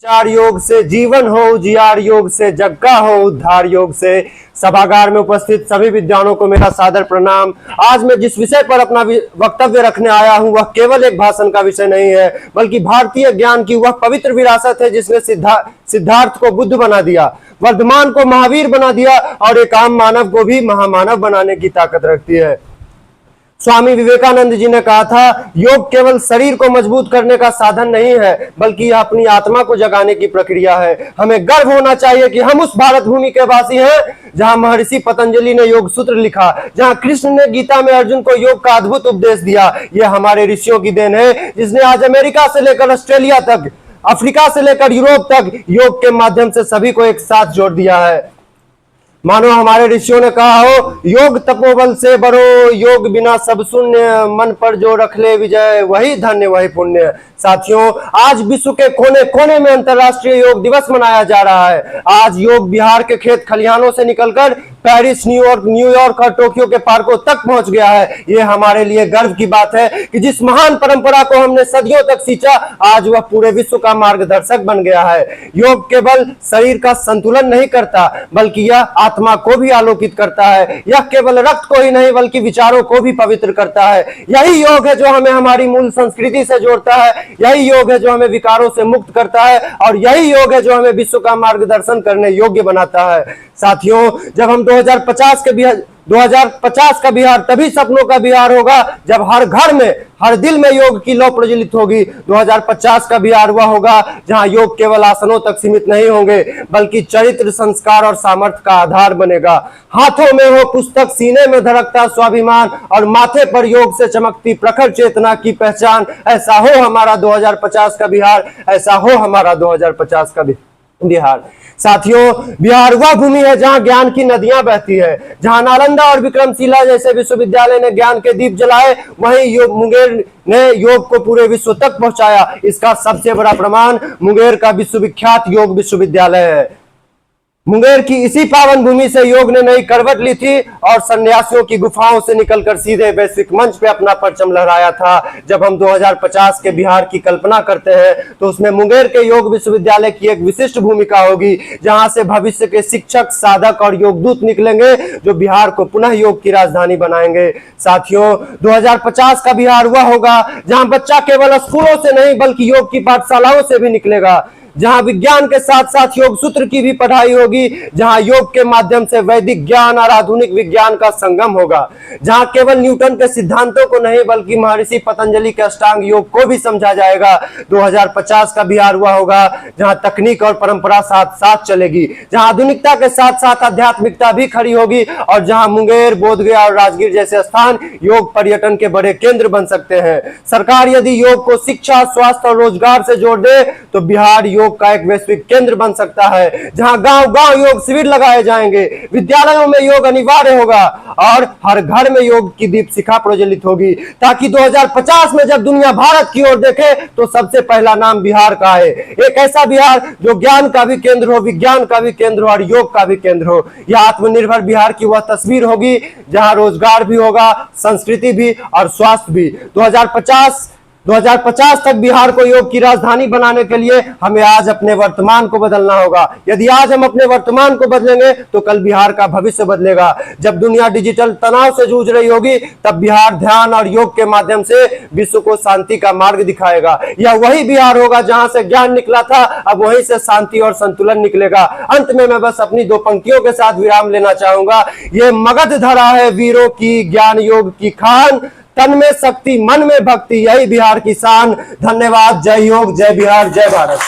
चार योग से जीवन हो उजियार, योग से जग का हो उद्धार। योग से सभागार में उपस्थित सभी विद्वानों को मेरा सादर प्रणाम। आज मैं जिस विषय पर अपना वक्तव्य रखने आया हूं वह केवल एक भाषण का विषय नहीं है, बल्कि भारतीय ज्ञान की वह पवित्र विरासत है जिसने सिद्धार्थ को बुद्ध बना दिया, वर्धमान को महावीर बना दिया और एक आम मानव को भी महामानव बनाने की ताकत रखती है। स्वामी विवेकानंद जी ने कहा था, योग केवल शरीर को मजबूत करने का साधन नहीं है, बल्कि यह अपनी आत्मा को जगाने की प्रक्रिया है। हमें गर्व होना चाहिए कि हम उस भारत भूमि के वासी हैं जहां महर्षि पतंजलि ने योग सूत्र लिखा, जहां कृष्ण ने गीता में अर्जुन को योग का अद्भुत उपदेश दिया। यह हमारे ऋषियों की देन है जिसने आज अमेरिका से लेकर ऑस्ट्रेलिया तक, अफ्रीका से लेकर यूरोप तक योग के माध्यम से सभी को एक साथ जोड़ दिया है। मानो हमारे ऋषियों ने कहा हो, योग तपोबल से बरो, योग बिना सब शून्य, मन पर जो रख ले विजय, वही धन्य वही पुण्य। साथियों, आज विश्व के कोने कोने में अंतर्राष्ट्रीय योग दिवस मनाया जा रहा है। आज योग बिहार के खेत खलिहानों से निकलकर पेरिस, न्यूयॉर्क और टोक्यो के पार्कों तक पहुंच गया है। ये हमारे लिए गर्व की बात है कि जिस महान परंपरा को हमने सदियों तक सींचा, आज वह पूरे विश्व का मार्गदर्शक बन गया है। योग केवल शरीर का संतुलन नहीं करता, बल्कि यह आत्मा को भी आलोकित करता है। यह केवल रक्त को ही नहीं बल्कि विचारों को भी पवित्र करता है। यही योग है जो हमें हमारी मूल संस्कृति से जोड़ता है, यही योग है जो हमें विकारों से मुक्त करता है, और यही योग है जो हमें विश्व का मार्गदर्शन करने योग्य बनाता है। साथियों, जब हम 2050 का बिहार तभी सपनों का बिहार होगा जब हर घर में, हर दिल में योग की लौ प्रज्वलित होगी। 2050 का बिहार वह होगा जहां योग केवल आसनों तक सीमित नहीं होंगे, बल्कि चरित्र, संस्कार और सामर्थ्य का आधार बनेगा। हाथों में हो पुस्तक, सीने में धड़कता स्वाभिमान और माथे पर योग से चमकती प्रखर चेतना की पहचान। ऐसा हो हमारा 2050 का बिहार, ऐसा हो हमारा 2050 का बिहार। साथियों, बिहार वह भूमि है जहां ज्ञान की नदियां बहती है, जहां नालंदा और विक्रमशिला जैसे विश्वविद्यालय ने ज्ञान के दीप जलाए, वहीं मुंगेर ने योग को पूरे विश्व तक पहुंचाया। इसका सबसे बड़ा प्रमाण मुंगेर का विश्वविख्यात योग विश्वविद्यालय है। मुंगेर की इसी पावन भूमि से योग ने नई करवट ली थी और सन्यासियों की गुफाओं से निकलकर सीधे वैश्विक मंच पे अपना परचम लहराया था। जब हम 2050 के बिहार की कल्पना करते हैं तो उसमें मुंगेर के योग विश्वविद्यालय की एक विशिष्ट भूमिका होगी, जहां से भविष्य के शिक्षक, साधक और योगदूत निकलेंगे जो बिहार को पुनः योग की राजधानी बनाएंगे। साथियों, 2050 का बिहार वह होगा जहां बच्चा केवल स्कूलों से नहीं बल्कि योग की पाठशालाओं से भी निकलेगा, जहां विज्ञान के साथ साथ योग सूत्र की भी पढ़ाई होगी, जहां योग के माध्यम से वैदिक ज्ञान और आधुनिक विज्ञान का संगम होगा, जहां केवल न्यूटन के सिद्धांतों को नहीं बल्कि महर्षि पतंजलि के अष्टांग योग को भी समझा जाएगा। 2050 का बिहार हुआ होगा जहां तकनीक और परंपरा साथ साथ चलेगी, जहां आधुनिकता के साथ साथ आध्यात्मिकता भी खड़ी होगी, और जहां मुंगेर, बोधगया और राजगीर जैसे स्थान योग पर्यटन के बड़े केंद्र बन सकते हैं। सरकार यदि योग को शिक्षा, स्वास्थ्य और रोजगार से जोड़ दे तो बिहार योग का एक वैश्विक केंद्र बन सकता है, जहां गांव-गांव योग शिविर लगाए जाएंगे, विद्यालयों में योग अनिवार्य होगा और हर घर में योग की दीपशिखा प्रज्वलित होगी, ताकि 2050 में जब दुनिया भारत की ओर देखे तो सबसे पहला नाम बिहार का है। एक ऐसा बिहार जो ज्ञान का भी केंद्र हो, विज्ञान का भी केंद्र हो और योग का भी केंद्र हो। यह आत्मनिर्भर बिहार की वह तस्वीर होगी जहां रोजगार भी होगा, संस्कृति भी और स्वास्थ्य भी। 2050 तक बिहार को योग की राजधानी बनाने के लिए हमें आज अपने वर्तमान को बदलना होगा। यदि आज हम अपने वर्तमान को बदलेंगे तो कल बिहार का भविष्य बदलेगा। जब दुनिया डिजिटल तनाव से जूझ रही होगी तब बिहार ध्यान और योग के माध्यम से विश्व को शांति का मार्ग दिखाएगा। यह वही बिहार होगा जहां से ज्ञान निकला था, अब वहीं से शांति और संतुलन निकलेगा। अंत में मैं बस अपनी दो पंक्तियों के साथ विराम लेना चाहूंगा। ये मगध धरा है वीरों की, ज्ञान योग की खान, तन में शक्ति मन में भक्ति, यही बिहार की शान। धन्यवाद। जय योग, जय बिहार, जय भारत।